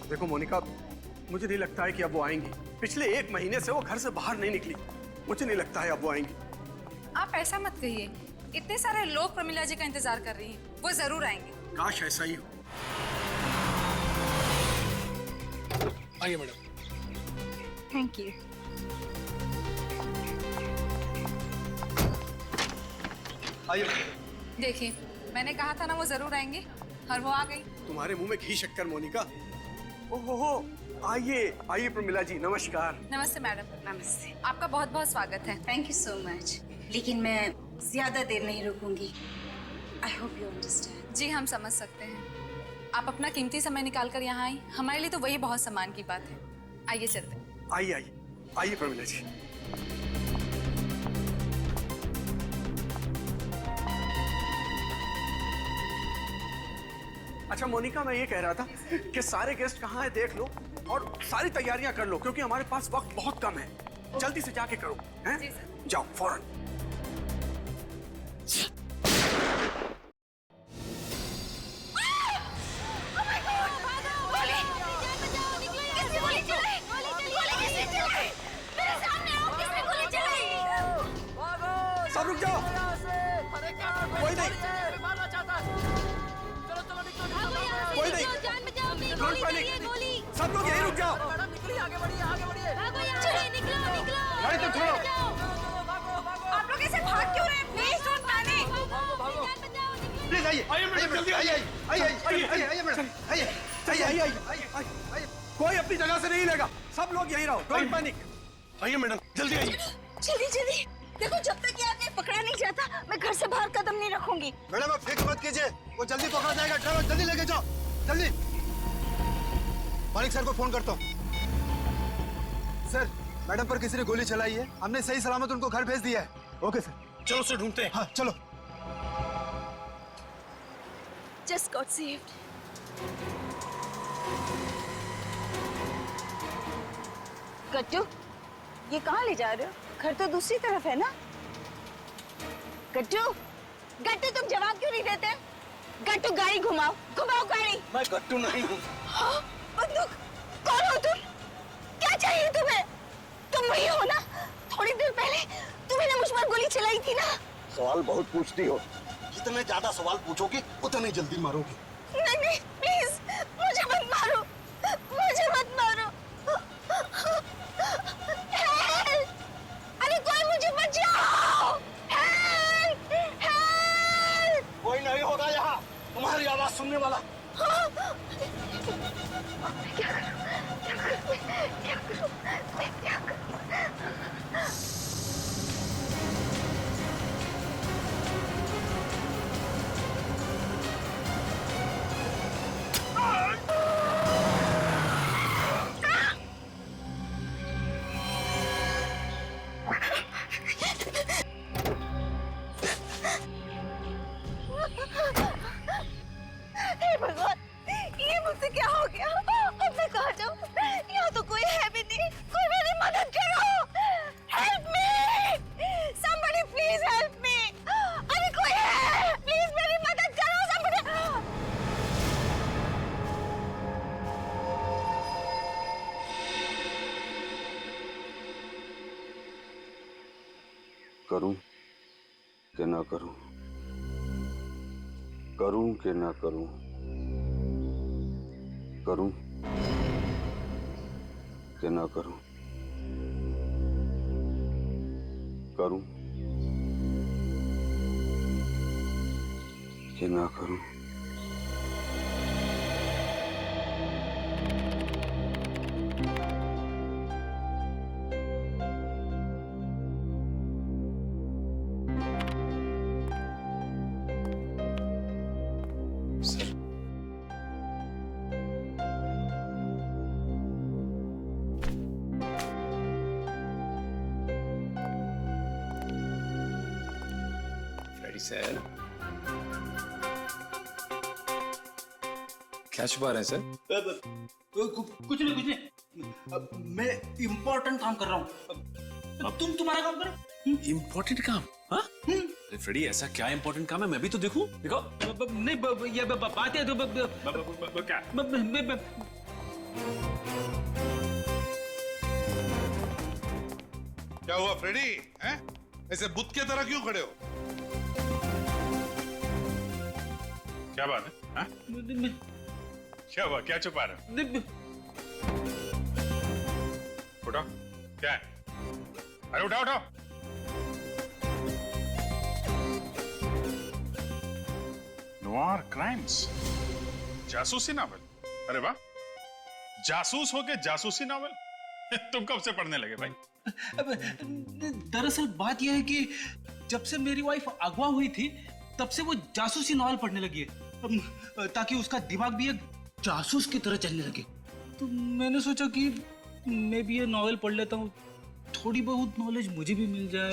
देखो मोनिका, मुझे नहीं लगता है कि अब वो आएंगी। पिछले 1 महीने से वो घर से बाहर नहीं निकली। मुझे नहीं लगता है अब वो आएंगी। आप ऐसा मत कहिए, इतने सारे लोग प्रमिला जी का इंतजार कर रही हैं, वो जरूर आएंगे। काश ऐसा ही हो। आइए मैडम। Thank you. आइए। देखिए, मैंने कहा था ना वो जरूर आएंगे, और वो आ गई। तुम्हारे मुंह में घी शक्कर मोनिका। ओहो, आइए आइए प्रमिला जी, नमस्कार। नमस्ते मैडम। नमस्ते। आपका बहुत बहुत स्वागत है। Thank you so much. लेकिन मैं ज्यादा देर नहीं रुकूंगी। I hope you understand. जी हम समझ सकते हैं, आप अपना कीमती समय निकाल कर यहाँ आई, हमारे लिए तो वही बहुत सम्मान की बात है। आइए चलते हैं। आइए आइए आइए प्रमिला जी। अच्छा मोनिका, मैं ये कह रहा था कि सारे गेस्ट कहाँ हैं देख लो और सारी तैयारियां कर लो, क्योंकि हमारे पास वक्त बहुत कम है। जल्दी से जाके करो, हैं? जी सर। जाओ फौरन। सब रुक जाओ, कोई नहीं, कोई नहीं, डोंट पैनिक, सब लोग यहीं रुक जाओ। गाड़ी तो छोड़ो। आप लोग ऐसे भाग क्यों रहे हैं? Please don't panic. प्लीज आइए आइए मैडम, जल्दी आइए आइए आइए आइए मैडम, आइए आइए आइए आइए। कोई अपनी जगह से नहीं हिलेगा, सब लोग यहीं रहो, डोंट पैनिक। आइए मैडम, जल्दी आइए। जल्दी जल्दी। देखो, जब तक ये आदमी पकड़ा नहीं जाता मैं घर से बाहर कदम नहीं रखूंगी। मैडम आप फिक्र मत कीजिए, वो जल्दी पकड़ा जाएगा। ड्राइवर जल्दी लेके जाओ, जल्दी। मालिक सर को फोन करता हूँ। सर, मैडम पर किसी ने गोली चलाई है, हमने सही सलामत उनको घर भेज दिया है। Okay sir. चलो उसे ढूंढते हैं। हाँ चलो। Just got saved. गट्टू, ये कहाँ ले जा रहे हो? घर तो दूसरी तरफ है ना? गट्टू, गट्टू तुम जवाब क्यों नहीं देते? गट्टू गाड़ी घुमाओ, घुमाओ गाड़ी। मैं गट्टू नहीं हूँ। हाँ, बंदूक, कौन हो तुम? क्या चाहिए तुम्हें? तुम वही हो ना? थोड़ी देर पहले तुम्हें मुझ पर गोली चलाई थी ना? सवाल बहुत पूछती हो, जितने ज्यादा सवाल पूछोगे उतनी जल्दी मारोगे। नहीं नहीं, प्लीज मुझे मत मारो, मुझे मत मारो। हेल्प! अरे कोई मुझे बचाओ! हेल्प! हेल्प! कोई नहीं होगा यहाँ तुम्हारी आवाज सुनने वाला। क्या करूं? क्या करूं? मैं क्या करूं? हे भगवान, ये मुझसे क्या हो गया? अब मैं कहाँ जाऊँ? यहाँ तो कोई है भी नहीं। कोई मेरी मदद करो! Help me! Somebody please help me! अरे कोई है? Please मेरी मदद करो, somebody! करूं कि ना करूं, करूं कि ना करूं, करूं कि ना करूं, करूं कि ना करूं। सर क्या छुपा रहे हैं सर? कुछ नहीं, मैं इम्पोर्टेंट काम कर रहा हूँ। तुम तुम्हारा काम करो। इम्पोर्टेंट काम? हाँ? अरे फ्रेडी, ऐसा क्या इम्पोर्टेंट काम है? मैं भी तो देखूं। देखो नहीं, ये बात है तो क्या? क्या हुआ फ्रेडी? हैं? ऐसे बुत की तरह क्यों खड़े हो? क्या बात है? हाँ? क्या हुआ? क्या छुपा रहे हो? उठाओ। क्या है? अरे उठाओ उठाओ। नोआर क्राइम्स, जासूसी नावल। अरे वाह, जासूस होके जासूसी नावल तुम कब से पढ़ने लगे भाई? दरअसल बात यह है कि जब से मेरी वाइफ अगवा हुई थी तब से वो जासूसी नॉवल पढ़ने लगी है, ताकि उसका दिमाग भी एक जासूस की तरह चलने लगे। तो मैंने सोचा कि मैं भी ये नॉवल पढ़ लेता हूँ, थोड़ी बहुत नॉलेज मुझे भी मिल जाए।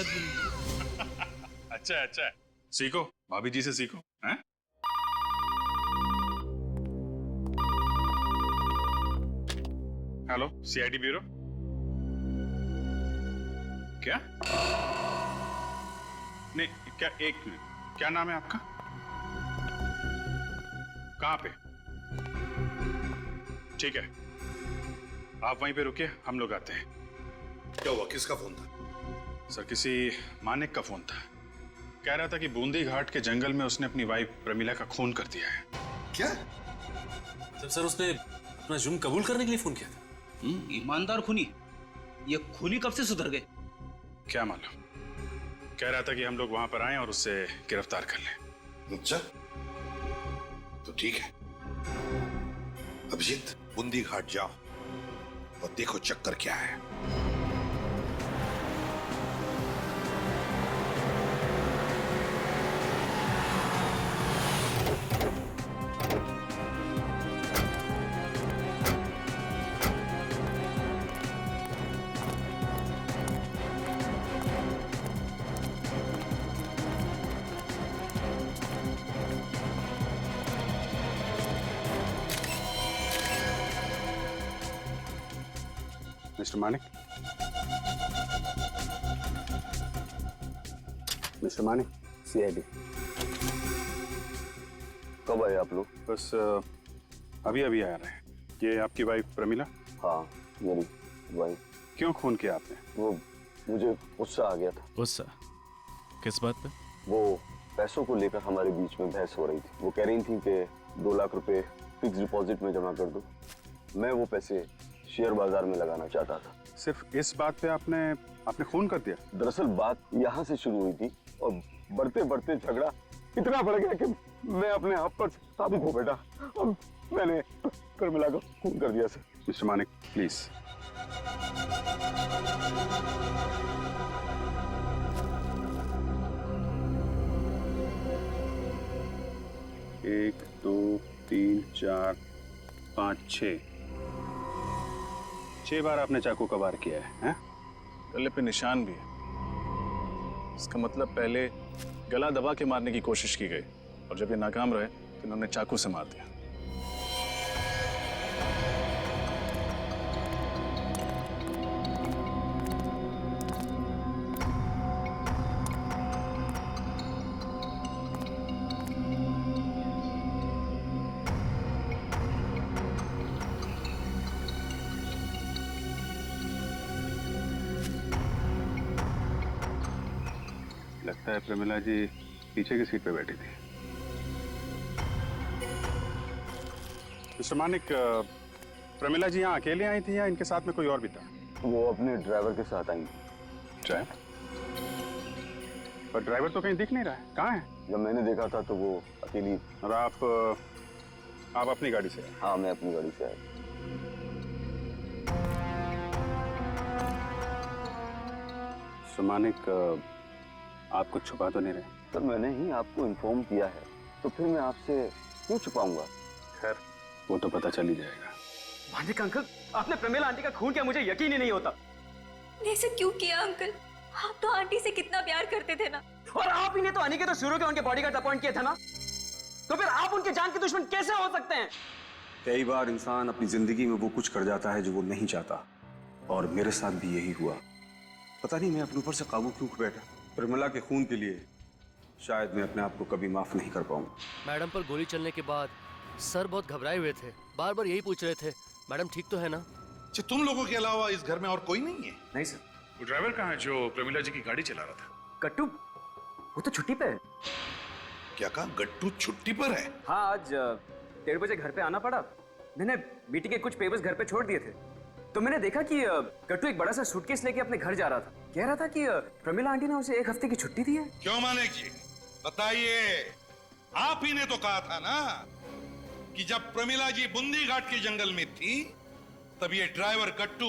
अच्छा अच्छा, सीखो, भाभी जी से सीखो। हैं? Hello, CID bureau. क्या? नहीं, क्या, एक मिनट, क्या नाम है आपका? कहां पे? ठीक है, आप वहीं पे रुकिए, हम लोग आते हैं। क्या हुआ? किसका फोन था? सर, किसी मानिक का फोन था। कह रहा था कि बूंदी घाट के जंगल में उसने अपनी वाइफ प्रमिला का खून कर दिया है। क्या? जब सर उसने अपना जुर्म कबूल करने के लिए फोन किया था। ईमानदार खूनी, ये खूनी कब से सुधर गए? क्या मालूम, कह रहा था कि हम लोग वहां पर आए और उससे गिरफ्तार कर लें। अच्छा, तो ठीक है। अभिजीत, बूंदी घाट जाओ और देखो चक्कर क्या है। Mister Manik, mister Manik, CID. कब आए आप लोग? बस अभी अभी आ रहे हैं। ये आपकी वाइफ प्रमिला? हाँ, मेरी वाइफ। क्यों खून किया आपने? वो मुझे गुस्सा आ गया था। गुस्सा? किस बात पे? वो पैसों को लेकर हमारे बीच में बहस हो रही थी। वो कह रही थी कि 2 लाख रुपए फिक्स डिपॉजिट में जमा कर दो। मैं वो पैसे शेयर बाजार में लगाना चाहता था। सिर्फ इस बात पे आपने खून कर दिया? दरअसल बात यहाँ से शुरू हुई थी और बढ़ते बढ़ते झगड़ा इतना बढ़ गया कि मैं अपने आप पर काबू खो बैठा और मैंने प्रमिला को खून कर दिया। Sir, mister Manik, please. एक, 2, 3, 4, 5, 6 बार आपने चाकू का वार किया है? गले पे निशान भी है। इसका मतलब पहले गला दबा के मारने की कोशिश की गई और जब ये नाकाम रहे तो इन्होंने चाकू से मार दिया। लगता है प्रमिला जी पीछे की सीट पे बैठी थी। मिस्टर मानिक, प्रमिला जी यहाँ अकेले आई थी या इनके साथ में कोई और भी था? वो अपने ड्राइवर के साथ आई। ड्राइवर? पर ड्राइवर तो कहीं दिख नहीं रहा है, कहाँ है? जब मैंने देखा था तो वो अकेली। और आप अपनी गाड़ी से आए? हाँ, मैं अपनी गाड़ी से आया। मिस्टर मानिक, आप कुछ छुपा तो नहीं रहे? सर, मैंने ही आपको इन्फॉर्म किया है तो फिर मैं आपसे क्यों छुपाऊंगा? खैर, वो तो पता चल ही जाएगा। मानिक अंकल, आपने प्रमिला आंटी का खून किया, मुझे यकीन ही नहीं होता। ऐसे क्यों किया अंकल? आप तो आंटी से कितना प्यार करते थे ना। और आप ही ने तो अनिकेत और शुरू के उनके बॉडीगार्ड अपॉइंट किए थे ना, तो फिर आप उनके जान के दुश्मन कैसे हो सकते हैं? कई बार इंसान अपनी जिंदगी में वो कुछ कर जाता है जो वो नहीं चाहता, और मेरे साथ भी यही हुआ। पता नहीं मैं अपने ऊपर से काबू क्यों खो बैठा। प्रमिला के खून के लिए शायद मैं अपने आप को कभी माफ नहीं कर पाऊंगा। मैडम पर गोली चलने के बाद सर बहुत घबराए हुए थे, बार बार यही पूछ रहे थे मैडम ठीक तो है ना? अच्छा, तुम लोगों के अलावा इस घर में और कोई नहीं है? नहीं सर। वो ड्राइवर कहाँ है जो प्रमिला जी की गाड़ी चला रहा था? गट्टू वो तो छुट्टी पे है। क्या कहा? गट्टू छुट्टी पर है? हाँ, आज 1:30 बजे घर पे आना पड़ा। मैंने मीटिंग के कुछ पेपर्स घर पे छोड़ दिए थे, तो मैंने देखा कि गट्टू एक बड़ा सा सूटकेस लेके अपने घर जा रहा था। कह रहा था कि प्रमिला आंटी ने उसे 1 हफ्ते की छुट्टी दी है। क्यों मानिक जी, बताइए। आप ही ने तो कहा था ना कि जब प्रमिला जी बूंदी घाट के जंगल में थी तब ये ड्राइवर गट्टू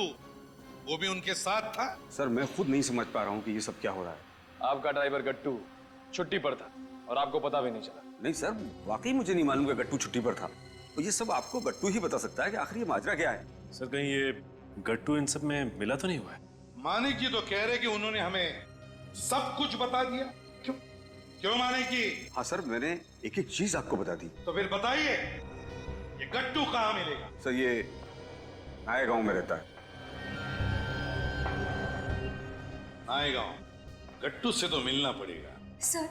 वो भी उनके साथ था। सर मैं खुद नहीं समझ पा रहा हूँ कि ये सब क्या हो रहा है। आपका ड्राइवर गट्टू छुट्टी पर था और आपको पता भी नहीं चला। नहीं सर, वाकई मुझे नहीं मालूम कि गट्टू छुट्टी पर था। तो ये सब आपको गट्टू ही बता सकता है कि आखिर ये माजरा क्या है। सर कहीं ये गट्टू इन सब में मिला तो नहीं हुआ है? मानिक जी तो कह रहे कि उन्होंने हमें सब कुछ बता दिया। क्यों क्यों मानिक जी? हाँ सर, मैंने एक एक चीज आपको बता दी। तो फिर बताइए, ये गट्टू कहाँ मिलेगा? सर ये नए गांव में रहता है। नए गांव? गट्टू से तो मिलना पड़ेगा। सर,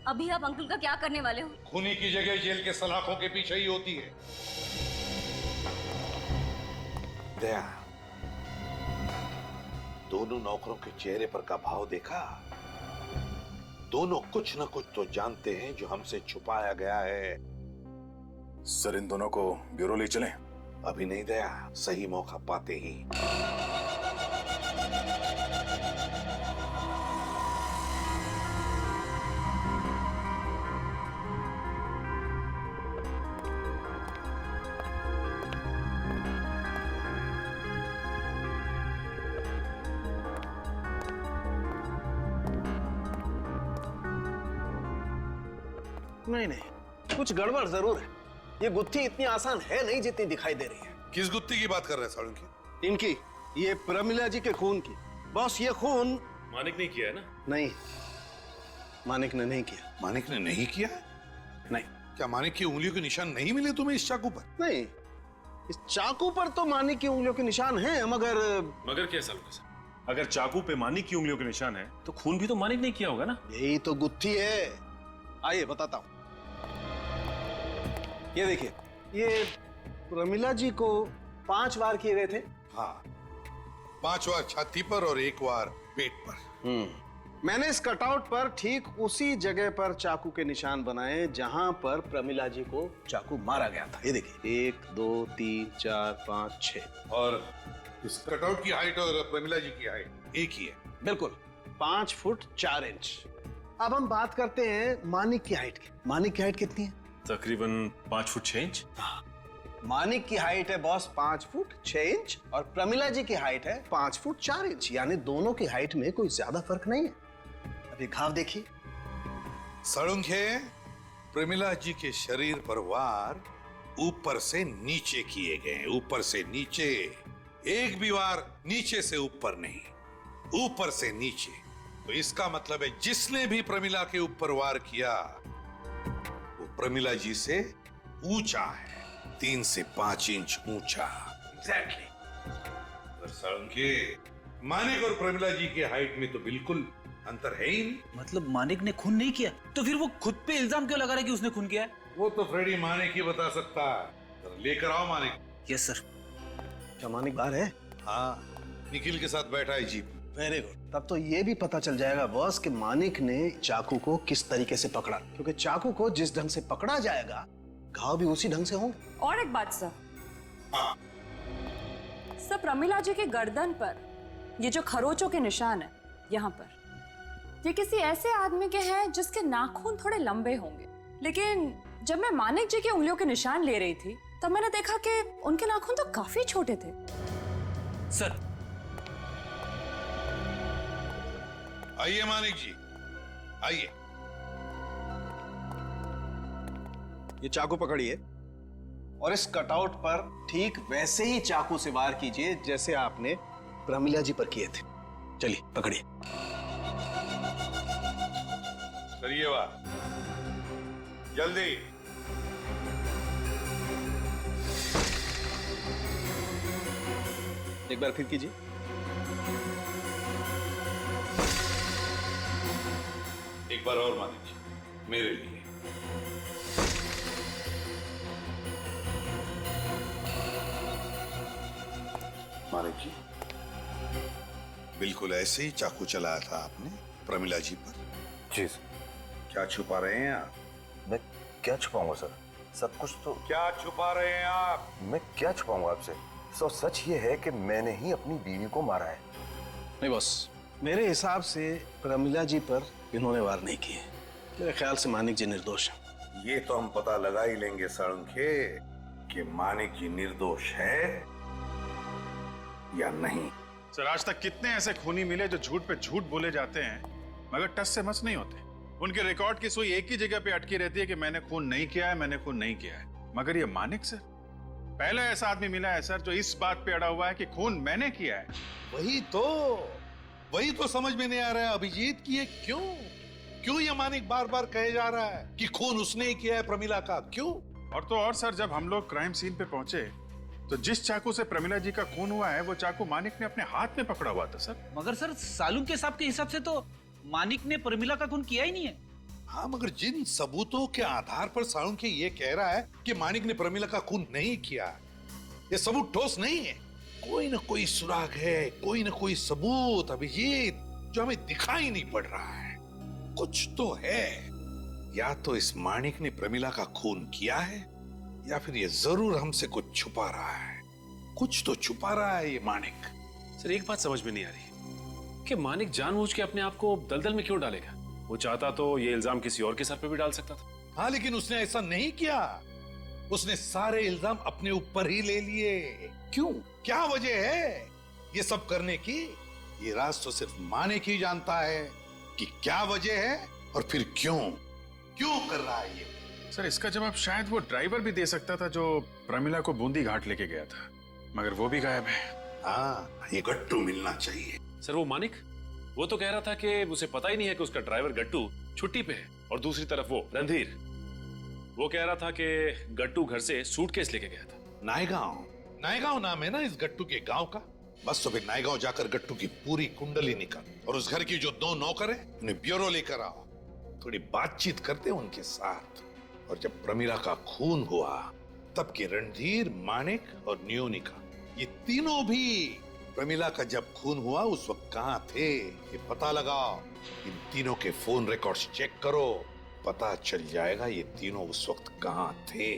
अभी आप अंकल का क्या करने वाले हो? खूनी की जगह जेल के सलाखों के पीछे ही होती है। दया, दोनों नौकरों के चेहरे पर का भाव देखा? दोनों कुछ न कुछ तो जानते हैं जो हमसे छुपाया गया है। सर इन दोनों को ब्यूरो ले चलें? अभी नहीं दया, सही मौका पाते ही। नहीं नहीं, कुछ गड़बड़ जरूर है। ये गुत्थी इतनी आसान है नहीं जितनी दिखाई दे रही है। किस गुत्ती की बात कर रहे हैं सालुंकी? इनकी, ये प्रमिला जी के खून की। बॉस ये खून मानिक ने किया है ना? नहीं, मानिक ने नहीं किया। मानिक ने नहीं किया? नहीं। क्या मानिक की उंगलियों के निशान नहीं मिले तुम्हें इस चाकू पर? नहीं, इस चाकू पर तो मानिक की उंगलियों के निशान हैं, मगर क्या सालुंकी सर? अगर चाकू पे मानिक की उंगलियों के निशान है तो खून भी तो मानिक ने किया होगा ना? यही तो गुत्थी है। आइए बताता हूं। ये देखिए, ये प्रमिला जी को 5 वार किए गए थे। हाँ, 5 बार छाती पर और 1 बार पेट पर। मैंने इस कटआउट पर ठीक उसी जगह पर चाकू के निशान बनाए जहां पर प्रमिला जी को चाकू मारा गया था। ये देखिए, 1 2 3 4 5 6। और इस कटआउट की हाइट और प्रमिला जी की हाइट एक ही है। बिल्कुल, 5 फुट 4 इंच। अब हम बात करते हैं मानिक की हाइट की। मानिक की हाइट कितनी है? तकरीबन 5 फुट 6 इंच। मानिक की हाइट है बॉस 5 फुट 6 इंच और प्रमिला जी की हाइट है 5 फुट 4 इंच। यानी दोनों की हाइट में कोई ज्यादा फर्क नहीं है। अभी घाव देखिए। सालुंखे, प्रमिला जी के शरीर पर वार ऊपर से नीचे किए गए। ऊपर से नीचे, एक भी वार नीचे से ऊपर नहीं, ऊपर से नीचे। तो इसका मतलब है जिसने भी प्रमिला के ऊपर वार किया वो प्रमिला जी से ऊंचा है, 3 से 5 इंच ऊंचा। एग्जैक्टली। सालुंखे, मानिक और प्रमिला जी की हाइट में तो बिल्कुल अंतर है ही नहीं। मतलब मानिक ने खून नहीं किया, तो फिर वो खुद पे इल्जाम क्यों लगा रहा है कि उसने खून किया है? वो तो फ्रेडी मानिक ही बता सकता है। लेकर आओ मानिक। Yes sir. क्या मानिक बाहर है? हाँ, निखिल के साथ बैठा है जीप। Very good. तब तो ये भी पता चल जाएगा बॉस कि मानिक ने चाकू को किस तरीके से पकड़ा, क्योंकि चाकू को जिस ढंग से पकड़ा जाएगा घाव भी उसी ढंग से होंगे। और एक बात सर, हाँ। सर प्रमिला जी के गर्दन पर ये जो खरोचों के निशान है यहाँ पर, ये किसी ऐसे आदमी के हैं जिसके नाखून थोड़े लंबे होंगे। लेकिन जब मैं मानिक जी की उंगलियों के निशान ले रही थी तब मैंने देखा कि उनके नाखून तो काफी छोटे थे। सर आइए मानिक जी, आइए। ये चाकू पकड़िए और इस कटआउट पर ठीक वैसे ही चाकू से वार कीजिए जैसे आपने प्रमिला जी पर किए थे। चलिए पकड़िए। करिए वार, जल्दी। एक बार फिर कीजिए। एक बार और मानिक जी, मेरे लिए। मालिक जी, बिल्कुल ऐसे ही चाकू चलाया था आपने प्रमिला जी पर। जी क्या छुपा रहे हैं आप? मैं क्या छुपाऊंगा सर, सब कुछ तो। क्या छुपा रहे हैं आप? मैं क्या छुपाऊंगा आपसे? सो सच ये है कि मैंने ही अपनी बीवी को मारा है। नहीं बॉस, मेरे हिसाब से प्रमिला जी पर इन्होंने वार नहीं किए। मेरे ख्याल से मानिक जी निर्दोष हैं। ये तो हम पता लगा ही लेंगे साळुंखे कि मानिक जी निर्दोष है या नहीं। सर, आज तक कितने ऐसे खूनी मिले जो झूठ पे झूठ बोले जाते हैं मगर टस से मस नहीं होते। उनके रिकॉर्ड की सुई एक ही जगह पे अटकी रहती है कि मैंने खून नहीं किया है, मैंने खून नहीं किया है। मगर ये मानिक सर, पहला ऐसा आदमी मिला है सर जो इस बात पे अड़ा हुआ है कि खून मैंने किया है। वही तो समझ में नहीं आ रहा है अभिजीत की ये क्यों ये मानिक बार बार कहे जा रहा है कि खून उसने ही किया है प्रमिला का, क्यों? और तो और सर, जब हम लोग क्राइम सीन पे पहुंचे तो जिस चाकू से प्रमिला जी का खून हुआ है वो चाकू मानिक ने अपने हाथ में पकड़ा हुआ था सर। मगर सर, सालून के साहब के हिसाब से तो मानिक ने प्रमिला का खून किया ही नहीं है। हाँ, मगर जिन सबूतों के आधार पर साळुंखे ये कह रहा है कि मानिक ने प्रमिला का खून नहीं किया, ये सबूत ठोस नहीं है। कोई ना कोई सुराग है, कोई ना कोई सबूत अभिजीत जो हमें दिखाई नहीं पड़ रहा है। कुछ तो है, या तो इस मानिक ने प्रमिला का खून किया है या फिर ये जरूर हमसे कुछ छुपा रहा है। कुछ तो छुपा रहा है ये मानिक। सर, एक बात समझ में नहीं आ रही कि मानिक जानबूझ के अपने आप को दलदल में क्यों डालेगा? वो चाहता तो ये इल्जाम किसी और के सर पे भी डाल सकता था। हाँ, लेकिन उसने ऐसा नहीं किया। उसने सारे इल्जाम अपने ऊपर ही ले लिए। क्यों? क्या वजह है ये सब करने की? ये राज तो सिर्फ मानिक ही जानता है कि क्या वजह है और फिर क्यों कर रहा है ये। सर, इसका जवाब शायद वो ड्राइवर भी दे सकता था जो प्रमिला को बूंदी घाट लेके गया था, मगर वो भी गायब है। हाँ, ये गट्टू मिलना चाहिए। सर, वो मानिक वो तो कह रहा था कि उसे पता ही नहीं है कि उसका ड्राइवर गट्टू छुट्टी पे है, और दूसरी तरफ वो रणधीर, वो कह रहा था कि गट्टू घर से सूटकेस लेके गया था। नायगांव नाम है ना इस गट्टू के गांव का। बस तो फिर नायगांव जाकर गट्टू की पूरी कुंडली निकाल, और उस घर की जो 2 नौकर है उन्हें ब्यूरो लेकर आओ। थोड़ी बातचीत करते हैं उनके साथ। और जब प्रमिला का खून हुआ तब के रणधीर, मानिक और नियोनिका, ये तीनों भी प्रमिला का जब खून हुआ उस वक्त कहां थे ये पता लगाओ। इन तीनों के फोन रिकॉर्ड्स चेक करो, पता चल जाएगा ये तीनों उस वक्त कहां थे।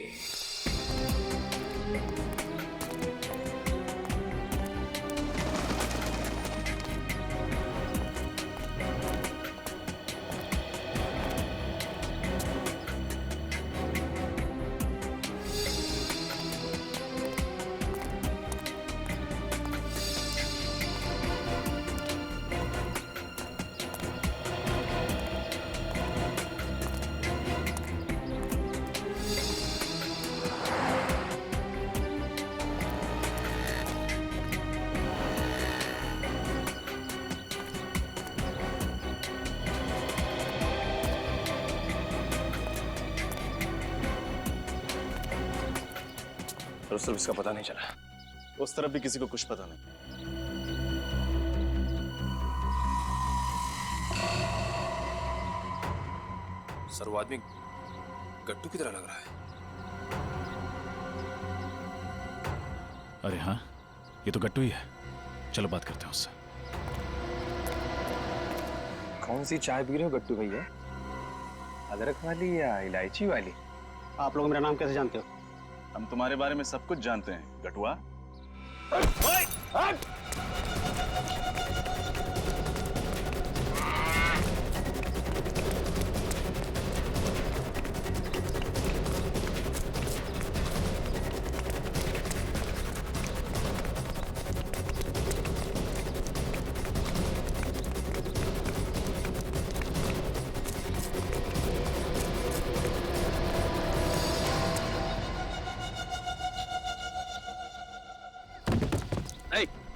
और सिर्फ इसका पता नहीं चला। उस तरफ भी किसी को कुछ पता नहीं। सर, वो आदमी गट्टू की तरह लग रहा है। अरे हाँ, ये तो गट्टू ही है। चलो बात करते हैं उससे। कौन सी चाय पी रहे हो गट्टू भैया? अदरक वाली या इलायची वाली? आप लोग मेरा नाम कैसे जानते हो? हम तुम्हारे बारे में सब कुछ जानते हैं गटुआ।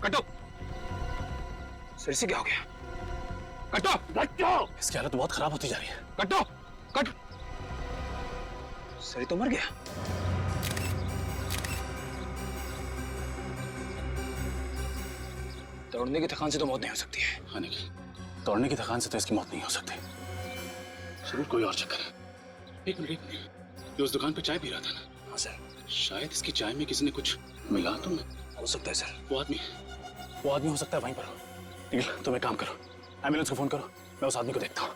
कटो! सिर से क्या हो गया? कटो! इसकी हालत बहुत खराब होती जा रही है। कटो! कट! सरी तो मर गया। दौड़ने की थकान से तो मौत नहीं हो सकती है। हाँ निखिल, दौड़ने की थकान से तो इसकी मौत नहीं हो सकती। जरूर कोई और चक्कर है। एक मिनट, ये उस दुकान पे चाय पी रहा था ना? हाँ सर। शायद इसकी चाय में किसी ने कुछ मिला तो नहीं। हो सकता है सर, वो आदमी हो सकता है वहीं पर हो। निखिल, तुम एक काम करो, एम्बुलेंस को फोन करो, मैं उस आदमी को देखता हूँ।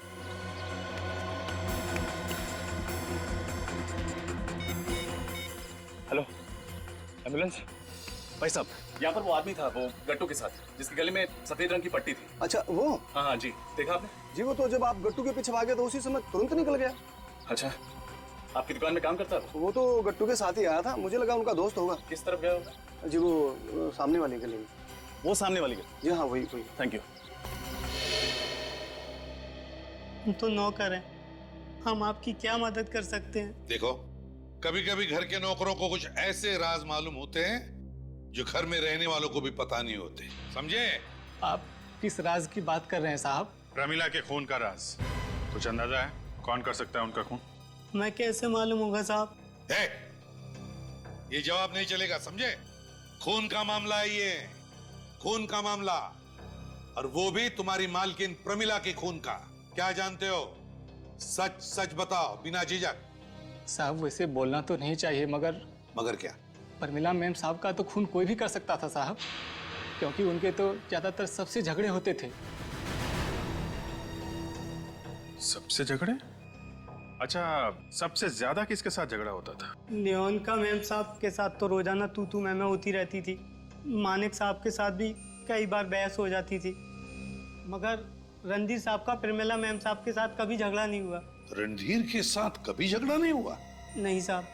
Hello, ambulance. भाई साहब, यहाँ पर वो आदमी था, वो गट्टू के साथ, जिसके गले में सफेद रंग की पट्टी थी। अच्छा वो? हाँ हाँ जी, देखा आपने? जी वो तो जब आप गट्टू के पीछे भागे तो उसी समय तुरंत निकल गया। अच्छा, आपकी दुकान में काम करता है वो तो गट्टू के साथ ही आया था, मुझे लगा उनका दोस्त होगा। किस तरफ गया होगा? जी वो सामने वाली गली में। वो सामने वाली गली? जी हाँ, वही। Thank you. हम तो नौकर हैं, हम आपकी क्या मदद कर सकते हैं? देखो, कभी कभी घर के नौकरों को कुछ ऐसे राज मालूम होते हैं जो घर में रहने वालों को भी पता नहीं होते, समझे? आप किस राज की बात कर रहे हैं साहब? प्रमिला के खून का राज कुछ अंदाजा है? कौन कर सकता है उनका खून? मैं कैसे मालूम होगा साहब? ये जवाब नहीं चलेगा, समझे? खून का मामला है ये, खून का मामला, और वो भी तुम्हारी मालकिन प्रमिला के खून का। क्या जानते हो? सच सच बताओ, बिना झिझक। साहब वैसे बोलना तो नहीं चाहिए, मगर क्या? परमिला मैम साहब का तो खून कोई भी कर सकता था साहब, क्योंकि उनके तो ज्यादातर सबसे झगड़े होते थे। सबसे झगड़े? अच्छा, सबसे ज्यादा किसके साथ झगड़ा होता था? लियोनिका मैम साहब के साथ तो रोजाना तू मैं होती रहती थी। मानिक साहब के साथ भी कई बार बहस हो जाती थी, मगर रणधीर साहब का प्रमिला मैम साहब के साथ कभी झगड़ा नहीं हुआ। रणधीर के साथ कभी झगड़ा नहीं हुआ? नहीं साहब।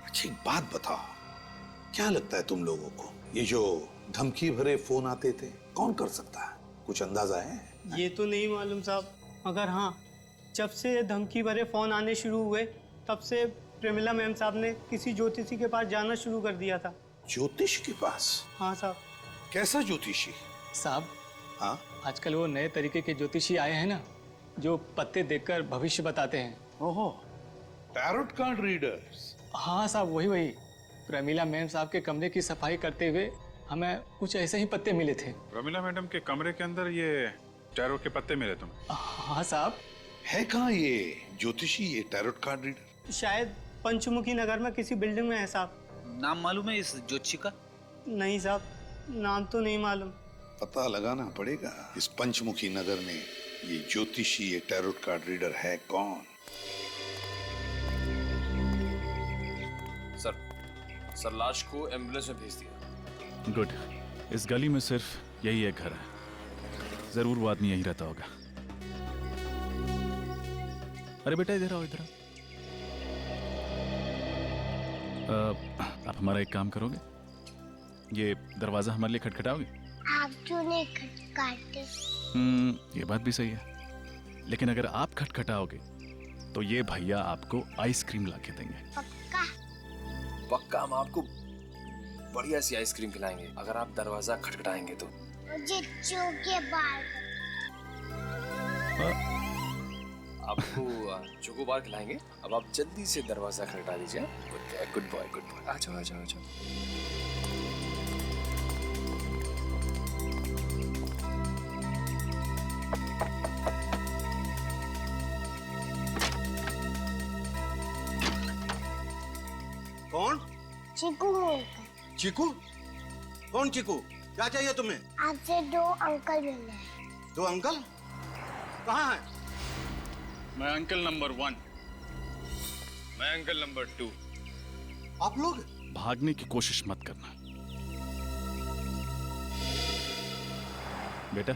अच्छी बात बताओ, क्या लगता है तुम लोगों को, ये जो धमकी भरे फोन आते थे, कौन कर सकता है? कुछ अंदाजा है? ये तो नहीं मालूम साहब, मगर हाँ, जब से धमकी भरे फोन आने शुरू हुए तब से प्रमिला मैम साहब ने किसी ज्योतिषी के पास जाना शुरू कर दिया था। ज्योतिष के पास? हाँ साहब। कैसा ज्योतिषी? साहब, हाँ, आजकल वो नए तरीके के ज्योतिषी आए हैं ना, जो पत्ते देखकर भविष्य बताते हैं। ओहो, टैरोट कार्ड रीडर्स? हाँ साहब, वही। प्रमिला मैम साहब के कमरे की सफाई करते हुए हमें कुछ ऐसे ही पत्ते मिले थे। प्रमिला मैडम के कमरे के अंदर ये टैरोट के पत्ते मिले तुम्हें? हाँ साहब। है कहाँ ये ज्योतिषी, ये टैरोट कार्ड रीडर? शायद पंचमुखी नगर में किसी बिल्डिंग में है साहब। नाम मालूम है इस ज्योतिषी का? नहीं साहब, नाम तो नहीं मालूम। पता लगाना पड़ेगा इस पंचमुखी नगर में ये ज्योतिषी, ये टैरोट कार्ड रीडर है कौन? सर लाश को एम्बुलेंस में भेज दिया। गुड। इस गली में सिर्फ यही एक घर है, जरूर वो आदमी यहीं रहता होगा। अरे बेटा, इधर आओ, इधर आओ। आप हमारा एक काम करोगे? ये दरवाजा हमारे लिए खटखटाओगे? आप क्यों नहीं खटखटाते? ये बात भी सही है, लेकिन अगर आप खटखटाओगे तो ये भैया आपको आइसक्रीम ला के देंगे। पक्का हम आपको बढ़िया सी आइसक्रीम खिलाएंगे अगर आप दरवाजा खटखटाएंगे तो। मुझे चोके बार आपको चोको बार खिलाएंगे। अब आप जल्दी से दरवाजा खटखटा दीजिए। Good boy, good boy. आ जाओ, आ जाओ, आ जाओ। कौन? चीकू। चीकू? कौन चीकू? क्या चाहिए तुम्हें? आपसे 2 अंकल मिलने हैं। 2 अंकल? कहाँ हैं? मैं अंकल नंबर 1। मैं अंकल नंबर 2। आप लोग? भागने की कोशिश मत करना बेटा।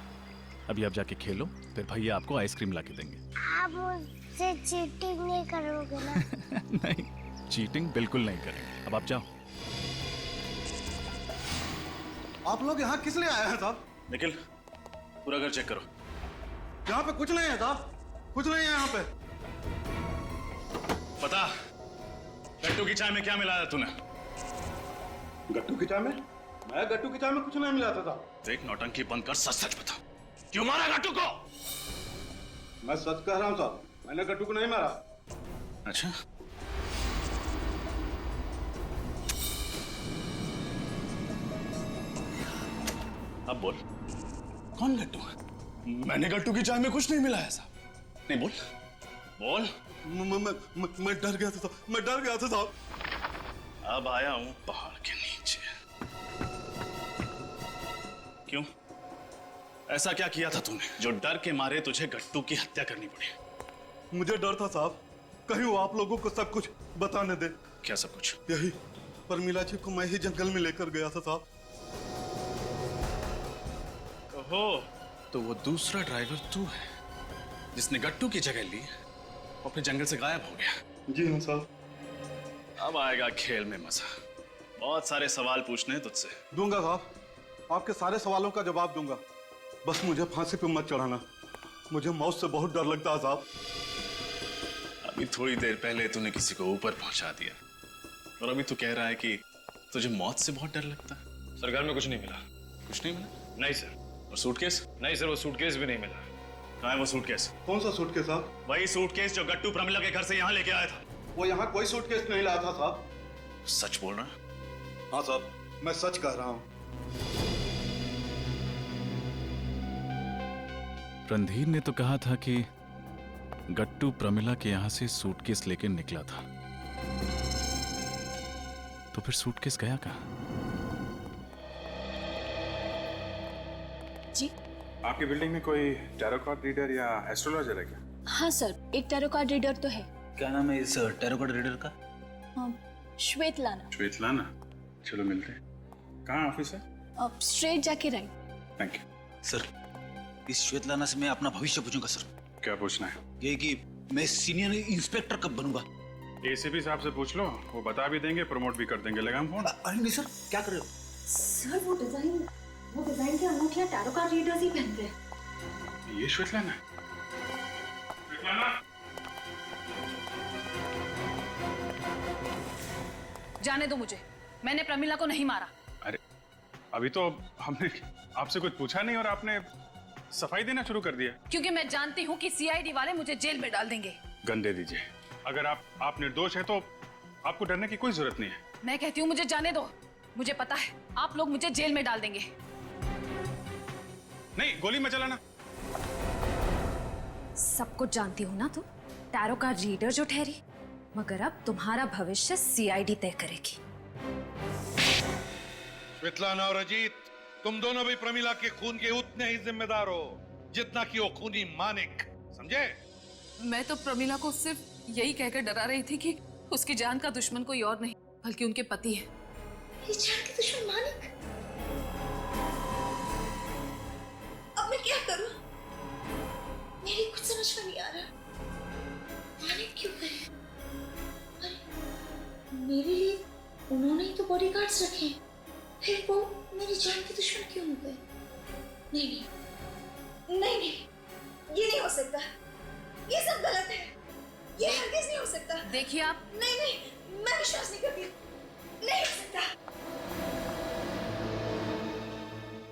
अभी आप जाके खेलो, फिर भैया आपको आइसक्रीम ला के देंगे। आप मुझसे चीटिंग नहीं करोगे ना? नहीं, चीटिंग बिल्कुल नहीं करेंगे। अब आप जाओ। आप लोग यहाँ किस लिए आए हैं साहब? निखिल, पूरा घर चेक करो। यहाँ पे कुछ नहीं है साहब, कुछ नहीं है यहाँ पे। पता गट्टू की चाय में क्या मिलाया तूने? गट्टू की चाय में? मैं गट्टू की चाय में कुछ नहीं मिलाता था। देख, नौटंकी बंद कर, सच सच बता, क्यों मारा गट्टू को? मैं सच कह रहा हूँ साहब, मैंने गट्टू को नहीं मारा। अच्छा, अब बोल, कौन गट्टू है? मैंने गट्टू की चाय में कुछ नहीं मिलाया साहब। नहीं, बोल बोल। मैं डर गया था साहब, मैं डर गया था साहब। अब आया हूं पहाड़ के नीचे। क्यों? ऐसा क्या किया था तूने जो डर के मारे तुझे गट्टू की हत्या करनी पड़ी? मुझे डर था साहब, कहीं वो आप लोगों को सब कुछ बताने दे। क्या सब कुछ? यही परमिला जी को मैं ही जंगल में लेकर गया था साहब। ओहो, तो वो दूसरा ड्राइवर तू है जिसने गट्टू की जगह ली और फिर जंगल से गायब हो गया। जी हाँ साहब। अब आएगा खेल में मजा। बहुत सारे सवाल पूछने हैं तुझसे। दूंगा साहब, आपके सारे सवालों का जवाब दूंगा, बस मुझे फांसी पे मत चढ़ाना। मुझे मौत से बहुत डर लगता है साहब। अभी थोड़ी देर पहले तूने किसी को ऊपर पहुंचा दिया और अभी तू कह रहा है कि तुझे मौत से बहुत डर लगता है। सर घर में कुछ नहीं मिला। कुछ नहीं मिला? नहीं सर। और सूटकेस? नहीं सर, वो सूटकेस भी नहीं मिला। कहाँ है वो सूटकेस? कौन सा सूटकेस साहब? वही सूटकेस जो गट्टू प्रमिला के घर से यहाँ लेके आया था। वो यहाँ कोई सूटकेस नहीं लाया था साहब। सच बोल रहा है? हाँ साहब, मैं सच कह रहा हूँ। रणधीर ने तो कहा था कि गट्टू प्रमिला के यहां से सूटकेस लेकर निकला था, तो फिर सूटकेस गया कहां? जी? आपकी बिल्डिंग में कोई टैरो कार्ड रीडर या एस्ट्रोलॉजर है क्या? हाँ सर, एक टैरो कार्ड रीडर तो है। क्या नाम है इस टैरो कार्ड रीडर का? श्वेतलाना। श्वेतलाना? चलो मिलते हैं। कहाँ ऑफिस है? स्ट्रेट जाके राइट। Thank you. सर, इस श्वेतलाना से मैं अपना भविष्य पूछूंगा सर। क्या पूछना है? ये कि मैं सीनियर इंस्पेक्टर कब बनूंगा? एसीपी साहब से पूछ लो, वो बता भी देंगे, प्रमोट भी कर देंगे। लगाम फोन? अरे नहीं सर, क्या कर रहे हो? सर वो डिजाइन के अंगूठियां टैरो कार्ड रीडर्स ही पहनते हैं। ये श्वेतलाना? जाने दो मुझे, मैंने प्रमिला को नहीं मारा। अरे अभी तो हमने आपसे कुछ पूछा नहीं और आपने सफाई देना शुरू कर दिया। क्योंकि मैं जानती हूँ कि सीआईडी वाले मुझे जेल में डाल देंगे। गन दे दीजिए। अगर आप निर्दोष है तो आपको डरने की कोई जरूरत नहीं है। मैं कहती हूँ मुझे जाने दो, मुझे पता है आप लोग मुझे जेल में डाल देंगे। नहीं, गोली मत चलाना। सब कुछ जानती हूँ ना तुम, टैरो कार्ड रीडर जो ठहरी, मगर अब तुम्हारा भविष्य सीआईडी तय करेगी। श्वेतलाना और अजीत, तुम दोनों भी प्रमिला के खून के उतने ही जिम्मेदार हो जितना कि वो खूनी मानिक, समझे? मैं तो प्रमिला को सिर्फ यही कहकर डरा रही थी कि उसकी जान का दुश्मन कोई और नहीं बल्कि उनके पति है। ये जान के दुश्मन मानिक? अब मैं क्या करूं? मेरी कुछ समझ में नहीं आ रहा। मानिक क्यों करे? अरे मेरे लिए उन्होंने ही तो बॉडीगार्ड्स रखे हैं, फिर वो मेरी जान के दुश्मन क्यों हो गए? नहीं, ये नहीं हो सकता। ये सब गलत है। ये हरगिज नहीं हो सकता। देखिए आप। नहीं, मैं विश्वास नहीं करती। नहीं हो सकता।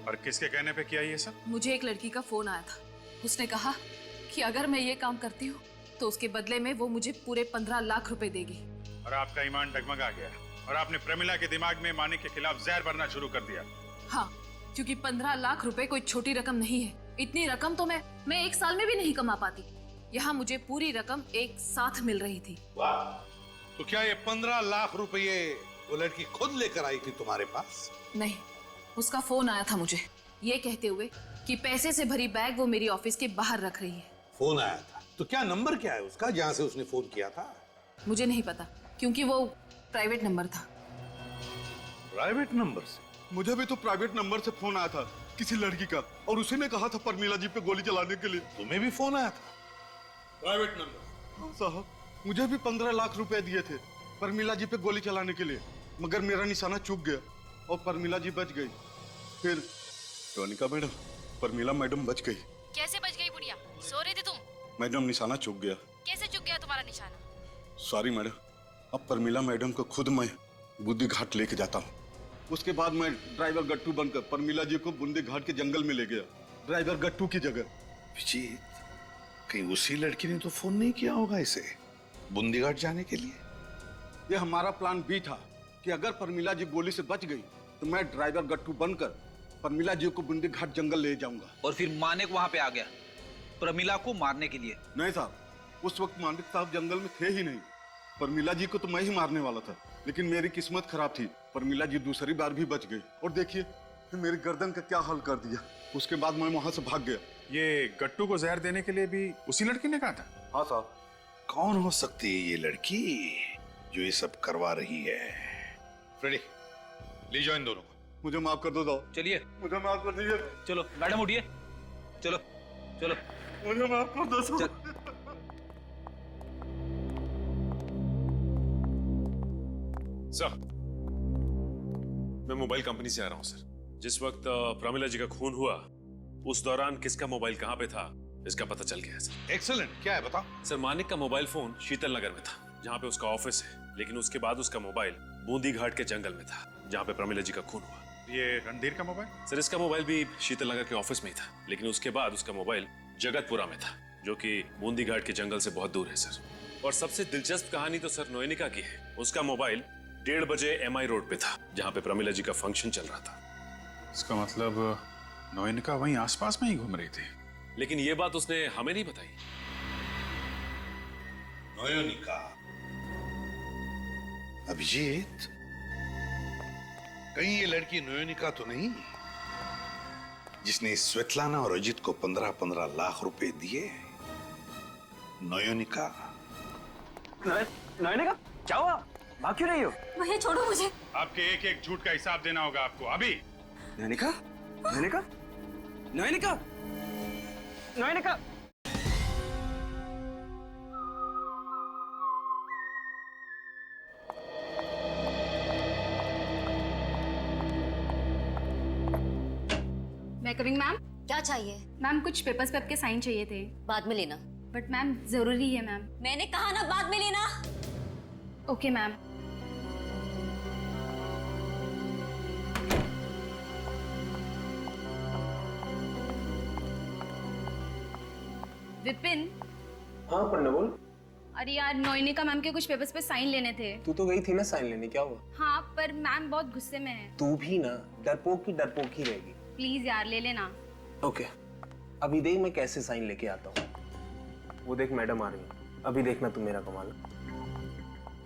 और किसके कहने पे किया ये सब? मुझे एक लड़की का फोन आया था। उसने कहा कि अगर मैं ये काम करती हूँ तो उसके बदले में वो मुझे पूरे 15 लाख रुपए देगी। और आपका ईमान डगमगा गया और आपने प्रमिला के दिमाग में मानिक के खिलाफ जहर भरना शुरू कर दिया। हाँ, क्योंकि 15 लाख रुपए कोई छोटी रकम नहीं है। इतनी रकम तो मैं एक साल में भी नहीं कमा पाती। यहाँ मुझे पूरी रकम एक साथ मिल रही थी। वाह! तो क्या ये 15 लाख रुपये वो लड़की खुद लेकर आई थी तुम्हारे पास? नहीं, उसका फोन आया था मुझे ये कहते हुए कि पैसे से भरी बैग वो मेरी ऑफिस के बाहर रख रही है। फोन आया था? तो क्या नंबर क्या है उसका जहाँ से उसने फोन किया था? मुझे नहीं पता, क्योंकि वो प्राइवेट नंबर था। प्राइवेट नंबर से? मुझे भी तो प्राइवेट नंबर से फोन आया था किसी लड़की का, और उसी ने कहा था परमिला जी पे गोली चलाने के लिए। तुम्हें भी फोन आया था? Private number? साहब, मुझे भी 15 लाख रुपए दिए थे परमिला जी पे गोली चलाने के लिए, मगर मेरा निशाना चूक गया और परमिला जी बच गई। फिर रोनिका मैडम, परमिला मैडम बच गई। कैसे बच गई बुढ़िया? सो रही थी तुम? मैडम निशाना चूक गया। कैसे चुक गया तुम्हारा निशाना? सॉरी मैडम, अब परमिला मैडम को खुद मैं बुद्धि घाट लेके जाता हूँ। उसके बाद मैं ड्राइवर गट्टू बनकर परमिला जी को बुंदी घाट के जंगल में ले गया, ड्राइवर गट्टू की जगह। विजीत, कहीं उसी लड़की ने तो फोन नहीं किया होगा इसे बुंदी घाट जाने के लिए? ये हमारा प्लान बी था कि अगर परमिला जी गोली से बच गई तो मैं ड्राइवर गट्टू बनकर परमिला जी को बुंदी घाट जंगल ले जाऊंगा। और फिर मानिक वहां पे आ गया प्रमिला को मारने के लिए? नहीं साहब, उस वक्त मानिक साहब जंगल में थे ही नहीं। परमिला जी को तो मैं ही मारने वाला था, लेकिन मेरी किस्मत खराब थी, परमिला जी दूसरी बार भी बच गई। और देखिए, मेरी गर्दन का क्या हाल कर दिया। उसके बाद मैं वहां से भाग गया। ये गट्टू को जहर देने के लिए भी उसी लड़की ने कहा था? हाँ साहब। कौन हो सकती है ये लड़की जो ये सब करवा रही है? फ्रेडी, ले जाओ इन दोनों को। मुझे माफ कर दो साहब। चलिए, मुझे माफ कर दीजिए। चलो मैडम उठिए, चलो चलो। मुझे माफ कर दो साहब। सर, मैं मोबाइल कंपनी से आ रहा हूं सर। जिस वक्त प्रमिला जी का खून हुआ उस दौरान किसका मोबाइल कहां पे था इसका पता चल गया है सर। एक्सीलेंट, क्या है बताओ? सर, मानिक का मोबाइल फोन शीतल नगर में था जहां पे उसका ऑफिस है, लेकिन उसके बाद उसका मोबाइल बूंदी घाट के जंगल में था जहां पे प्रमिला जी का खून हुआ। ये रणधीर का मोबाइल? सर, इसका मोबाइल भी शीतल नगर के ऑफिस में ही था, लेकिन उसके बाद उसका मोबाइल जगतपुरा में था जो कि बूंदी घाट के जंगल से बहुत दूर है सर। और सबसे दिलचस्प कहानी तो सर नोएनिका की है। उसका मोबाइल 1:30 बजे MI रोड पे था जहां पे प्रमिला जी का फंक्शन चल रहा था। इसका मतलब नोएनिका वहीं आसपास में ही घूम रही थी। लेकिन ये बात उसने हमें नहीं बताई। नोयोनिका, अभिजीत, कहीं ये लड़की नोयोनिका तो नहीं जिसने स्वेतलाना और अजित को 15-15 लाख रुपए दिए? नोयोनिका? नोएनिका, क्या हुआ? भाग क्यों रही हो? भैया छोड़ो मुझे। आपके एक एक झूठ का हिसाब देना होगा आपको अभी। नोएनिका, नोएनिका, नोएनिका, नोएनिका। मैं कमिंग मैम। क्या चाहिए? मैम कुछ पेपर्स पे आपके साइन चाहिए थे। बाद में लेना। बट मैम जरूरी है मैम। मैंने कहा ना बाद में लेना। Okay ma'am. विपिन। हाँ पन्ना बोल। अरे यार, नोएनिका मैम के कुछ पेपर्स पे साइन लेने थे। तू तो गई थी ना साइन लेने, क्या हुआ? हाँ, पर मैम बहुत गुस्से में है। तू भी ना डरपोक ही रहेगी। प्लीज यार ले लेना। ओके, अभी देख मैं कैसे साइन लेके आता हूँ। वो देख मैडम आ रही है, अभी देखना तू मेरा कमाल।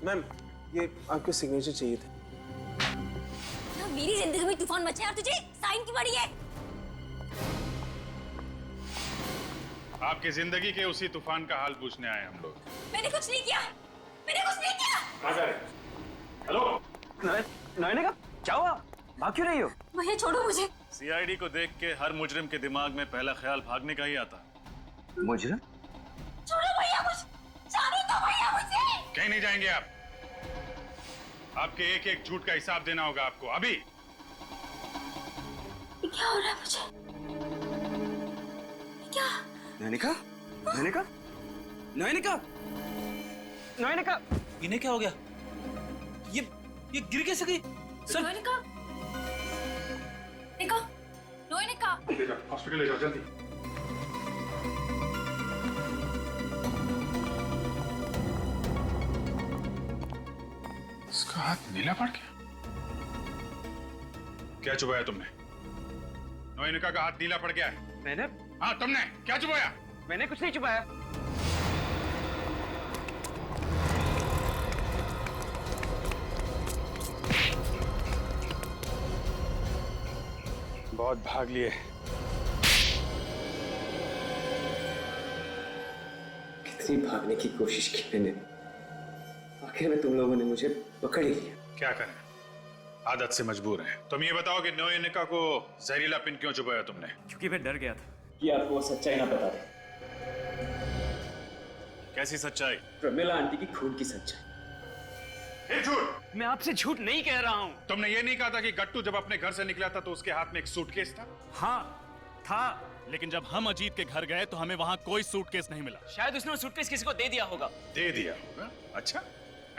मैम, ये आपके सिग्नेचर चाहिए थे। मेरी जिंदगी में तूफान मचा और तुझे साइन की पड़ी है। आपकी जिंदगी के उसी तूफान का हाल पूछने आए हम लोग। मैंने कुछ नहीं किया, मैंने कुछ नहीं किया। हेलो नोएनिका, क्या हुआ? भाग क्यों रही हो? भैया छोड़ो मुझे। CID को देख के हर मुजरिम के दिमाग में पहला ख्याल भागने का ही आता। मुजरिम? छोड़ो भैया मुझे, जाने दो भैया मुझे। कहीं नहीं जाएंगे आप। आपके एक एक झूठ का हिसाब देना होगा आपको अभी। क्या हो रहा है मुझे? क्या? नोएनिका, नोएनिका, नोएनिका, नोएनिका, इन्हें क्या हो गया? ये गिर कैसे गई? सर, नोएनिका, नोएनिका, ले जाओ हॉस्पिटल, ले जाओ जल्दी। इसका हाथ नीला पड़ गया। क्या चुबाया तुमने? नोएनिका का हाथ नीला पड़ गया है। मैंने? हाँ तुमने क्या चुबाया? मैंने कुछ नहीं चुबाया। बहुत भाग लिए। कितनी भागने की कोशिश की मैंने, आखिर में तुम लोगों ने मुझे पकड़ ही लिया। क्या करें, आदत से मजबूर हैं। तुम ये बताओ कि नोएनिका को जहरीला पिन क्यों चुबाया तुमने? क्योंकि मैं डर गया था कि आपको वो सच्चाई ना बता दे। कैसी सच्चाई? प्रमिला आंटी की खून की सच्चाई। झूठ। मैं आपसे झूठ नहीं कह रहा हूँ। तुमने ये नहीं कहा था कि गट्टू जब अपने घर से निकला था तो उसके हाथ में एक सूटकेस था? हाँ था, लेकिन जब हम अजीत के घर गए तो हमें वहां कोई सूटकेस नहीं मिला। शायद उसने वो सूटकेस किसी को दे दिया होगा। दे दिया होगा? अच्छा,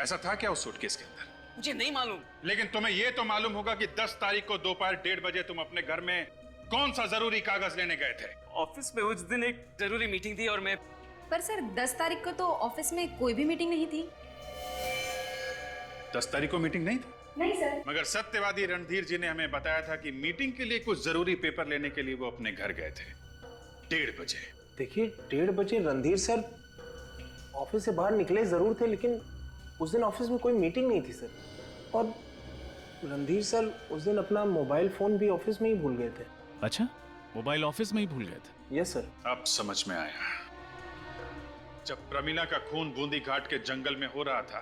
ऐसा था क्या उस सूटकेस के अंदर? मुझे नहीं मालूम। लेकिन तुम्हें ये तो मालूम होगा कि 10 तारीख को दोपहर 1:30 बजे तुम अपने घर में कौन सा जरूरी कागज लेने गए थे? ऑफिस में उस दिन एक जरूरी मीटिंग थी और मैं। पर सर 10 तारीख को तो ऑफिस में कोई भी मीटिंग नहीं थी। 10 तारीख को मीटिंग नहीं थी? नहीं सर। मगर सत्यवादी रणधीर जी ने हमें बताया था कि मीटिंग के लिए कुछ जरूरी पेपर लेने के लिए वो अपने घर गए थे 1:30 बजे। देखिए 1:30 बजे रणधीर सर ऑफिस से बाहर निकले जरूर थे, लेकिन उस दिन ऑफिस में कोई मीटिंग नहीं थी सर। और रणधीर सर उस दिन अपना मोबाइल फोन भी ऑफिस में ही भूल गए थे। अच्छा, मोबाइल ऑफिस में ही भूल गए थे? Yes sir. अब समझ में आया। जब प्रमिला का खून बूंदी घाट के जंगल में हो रहा था,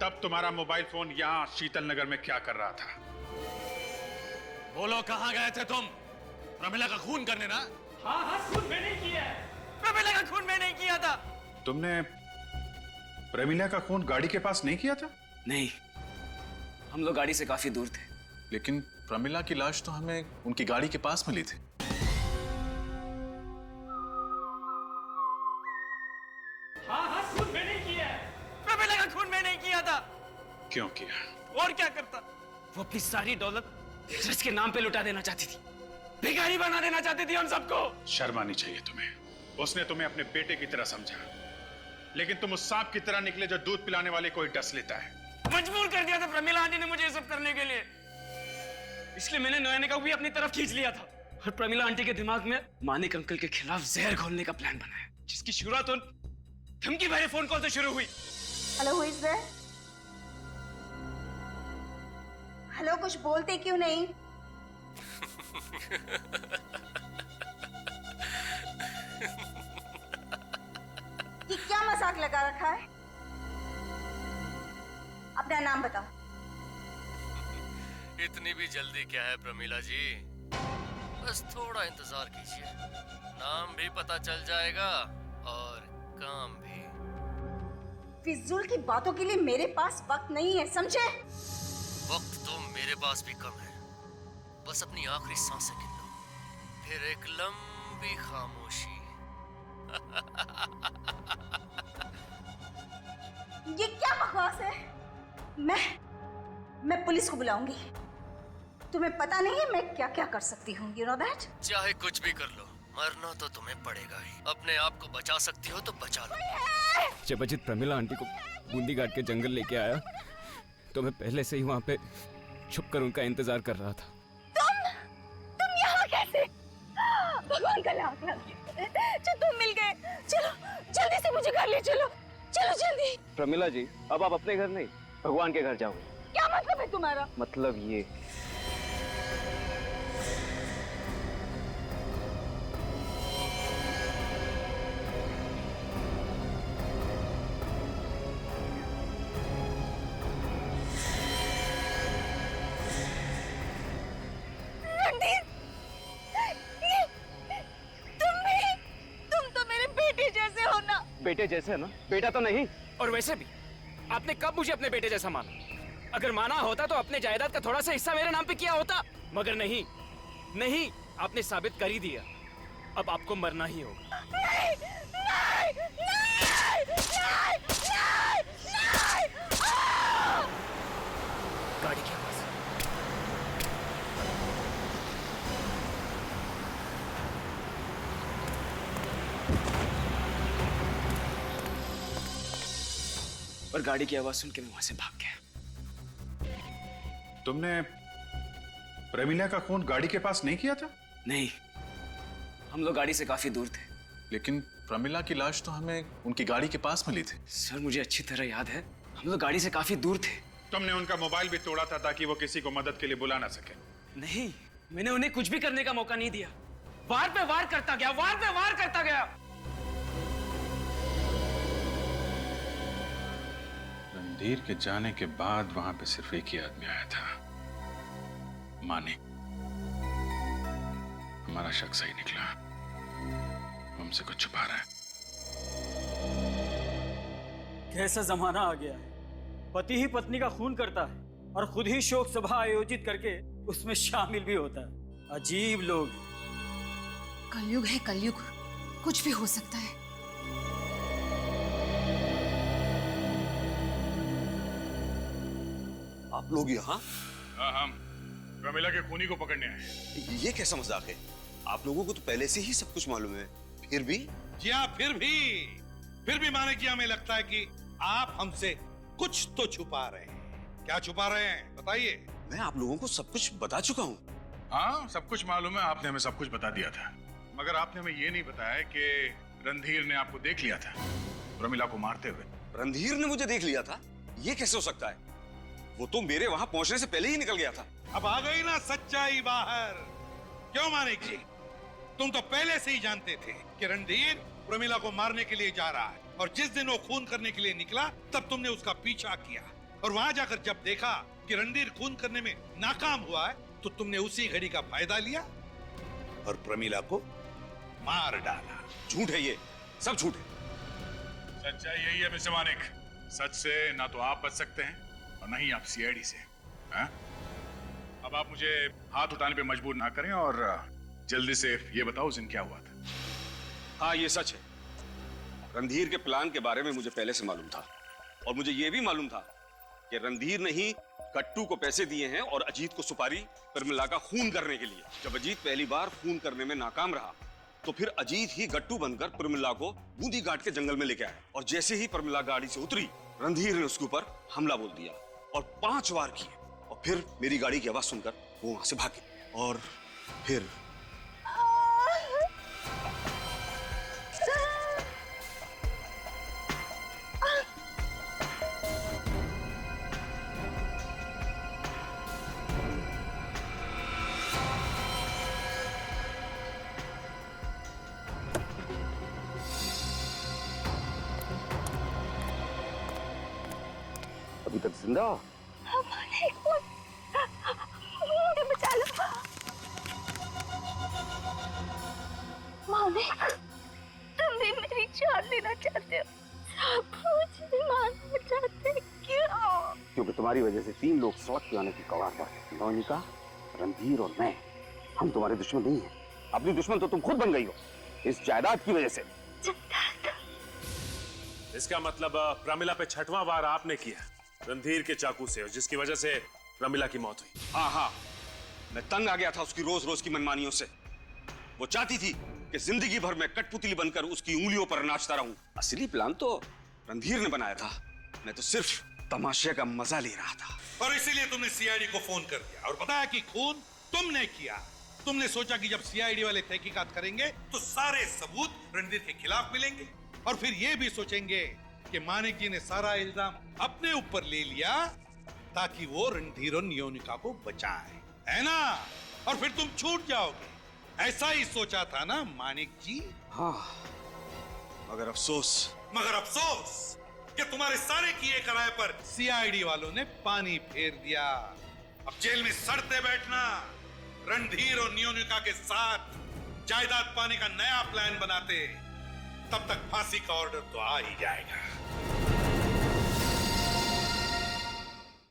तब तुम्हारा मोबाइल फोन यहाँ शीतल नगर में क्या कर रहा था? बोलो, कहाँ गए थे तुम? प्रमिला का खून करने ना? हाँ, खून मैंने किया है। प्रमिला का खून मैंने किया था। तुमने प्रमिला का खून गाड़ी के पास नहीं किया था? नहीं, हम लोग गाड़ी से काफी दूर थे। लेकिन प्रमिला की लाश तो हमें उनकी गाड़ी के पास मिली थी। हाँ, खून मैंने किया है। प्रमिला का खून मैंने किया था। क्यों किया? और क्या करता? वो अपनी सारी दौलत हिजरत के नाम पे लुटा देना चाहती थी, भिखारी बना देना चाहती थी हम सबको। शर्म आनी चाहिए तुम्हें। उसने तुम्हें अपने बेटे की तरह समझा, लेकिन तुम उस सांप की तरह निकले जो दूध पिलाने वाले को ही डस लेता है। मजबूर कर दिया था प्रमिला आंटी ने मुझे ये सब करने के लिए, इसलिए मैंने नयना को भी अपनी तरफ खींच लिया था। और प्रमिला आंटी के दिमाग में मानिक अंकल के खिलाफ जहर घोलने का प्लान बनाया, जिसकी शुरुआत उन धमकी भरे फोन कॉल से शुरू हुई। Hello, who is there? Hello, कुछ बोलते क्यों नहीं? ये क्या मजाक लगा रखा है? अपना नाम बताओ। इतनी भी जल्दी क्या है प्रमिला जी, बस थोड़ा इंतजार कीजिए, नाम भी पता चल जाएगा और काम भी। फिजूल की बातों के लिए मेरे पास वक्त नहीं है, समझे? वक्त तो मेरे पास भी कम है, बस अपनी आखिरी सांसें गिन लो, फिर एक लंबी खामोशी। ये क्या बकवास है? मैं पुलिस को बुलाऊंगी। तुम्हें पता नहीं है मैं क्या क्या कर सकती हूँ, you know that? चाहे कुछ भी कर लो, मरना तो तुम्हें पड़ेगा ही। अपने आप को बचा सकती हो तो बचा लो। जब अजित प्रमिला आंटी को बूंदी घाट के जंगल लेके आया, तो मैं पहले से ही वहाँ पे छुप कर उनका इंतजार कर रहा था। तुम यहाँ कैसे? भगवान का लाख जो तुम मिल गए। चलो जल्दी से मुझे घर ले चलो, चलो जल्दी। प्रमिला जी, अब आप अपने घर नहीं, भगवान के घर जाओगे। क्या मतलब है तुम्हारा? मतलब ये, बेटे जैसे है ना? बेटा तो नहीं। और वैसे भी आपने कब मुझे अपने बेटे जैसा माना? अगर माना होता तो अपने जायदाद का थोड़ा सा हिस्सा मेरे नाम पे किया होता, मगर नहीं, नहीं, आपने साबित कर ही दिया। अब आपको मरना ही होगा। नहीं, नहीं, नहीं, नहीं, नहीं, नहीं, गाड़ी की आवाज। और गाड़ी की आवाज सुन के मैं वहां से भाग गया। तुमने प्रमिला का खून गाड़ी के पास नहीं किया था? नहीं, हम लोग गाड़ी से काफी दूर थे। लेकिन प्रमिला की लाश तो हमें उनकी गाड़ी के पास मिली थी। सर, मुझे अच्छी तरह याद है, हम लोग गाड़ी से काफी दूर थे। तुमने उनका मोबाइल भी तोड़ा था ताकि वो किसी को मदद के लिए बुला ना सके। नहीं, मैंने उन्हें कुछ भी करने का मौका नहीं दिया। वार पे वार करता गया, वार पे वार करता गया। रणधीर के जाने के बाद वहां पे सिर्फ एक ही आदमी आया था, मानिक। हमारा शक सही निकला, हमसे कुछ छुपा रहा है। कैसा जमाना आ गया है, पति ही पत्नी का खून करता है और खुद ही शोक सभा आयोजित करके उसमें शामिल भी होता है। अजीब लोग। कलयुग है कलयुग, कुछ भी हो सकता है। आप लोग यहाँ? हाँ, हम प्रमिला के खूनी को पकड़ने आए। ये कैसा मजाक है? आप लोगों को तो पहले से ही सब कुछ मालूम है, फिर भी? जी हाँ, फिर भी मानिक जी, हमें लगता है कि आप हमसे कुछ तो छुपा रहे हैं। क्या छुपा रहे हैं, बताइए। मैं आप लोगों को सब कुछ बता चुका हूँ। हाँ, सब कुछ मालूम है, आपने हमें सब कुछ बता दिया था, मगर आपने हमें ये नहीं बताया कि रणधीर ने आपको देख लिया था प्रमिला को मारते हुए। रणधीर ने मुझे देख लिया था? ये कैसे हो सकता है? वो तो मेरे वहां पहुंचने से पहले ही निकल गया था। अब आ गई ना सच्चाई बाहर। क्यों मानिक जी, तुम तो पहले से ही जानते थे कि रणधीर प्रमिला को मारने के लिए जा रहा है, और जिस दिन वो खून करने के लिए निकला तब तुमने उसका पीछा किया, और वहां जाकर जब देखा कि रणधीर खून करने में नाकाम हुआ है तो तुमने उसी घड़ी का फायदा लिया और प्रमिला को मार डाला। झूठ है ये, सब झूठ है। सच्चाई यही है मिस्टर मानिक, सच से ना तो आप बच सकते हैं और ना ही आप सीआईडी से। हाँ? अब आप मुझे हाथ उठाने पे मजबूर ना करें और जल्दी से ये बताओ उस दिन क्या हुआ था। हाँ ये सच है, रणधीर के प्लान के बारे में मुझे पहले से मालूम था, और मुझे यह भी मालूम था कि रणधीर ने ही कट्टू को पैसे दिए हैं और अजीत को सुपारी प्रमिला का खून करने के लिए। जब अजीत पहली बार खून करने में नाकाम रहा तो फिर अजीत ही गट्टू बनकर प्रमिला को बूंदी घाट के जंगल में लेके आया, और जैसे ही प्रमिला गाड़ी से उतरी रणधीर ने उसके ऊपर हमला बोल दिया और 5 वार किए, और फिर मेरी गाड़ी की आवाज सुनकर वो वहां से भागे, और फिर अभी तक जिंदा हो? मुझे बचा लो मानिक, तुम भी मेरी जान लेना चाहते हो, सब मुझे मारना चाहते हो, क्यों? क्योंकि तुम्हारी वजह से 3 लोग सड़क पे आने की कगार पर। नौनिका, रणधीर और मैं, हम तुम्हारे दुश्मन नहीं हैं। अपनी दुश्मन तो तुम खुद बन गई हो इस जायदाद की वजह से। इसका मतलब प्रमिला पे 6वां वार आपने किया रणधीर के चाकू से, और जिसकी वजह से प्रमिला की मौत हुई। हाँ हाँ, मैं तंग आ गया था उसकी रोज रोज की मनमानियों से। वो चाहती थी कि जिंदगी भर मैं कठपुतली बनकर उसकी उंगलियों पर नाचता रहूं। असली प्लान तो रणधीर ने बनाया था, मैं तो सिर्फ तमाशे का मजा ले रहा था। और इसीलिए तुमने सीआईडी को फोन कर दिया और बताया कि खून तुमने किया। तुमने सोचा कि जब सीआईडी वाले तहकीकात करेंगे तो सारे सबूत रणधीर के खिलाफ मिलेंगे, और फिर ये भी सोचेंगे कि मानिक जी ने सारा इल्जाम अपने ऊपर ले लिया ताकि वो रणधीर और नियोनिका को बचाए, है ना? और फिर तुम छूट जाओगे। ऐसा ही सोचा था ना मानिक जी? हाँ, मगर अफसोस कि तुम्हारे सारे किए कराए पर सीआईडी वालों ने पानी फेर दिया। अब जेल में सड़ते बैठना, रणधीर और नियोनिका के साथ जायदाद पाने का नया प्लान बनाते, तब तक फांसी का ऑर्डर तो आ ही जाएगा।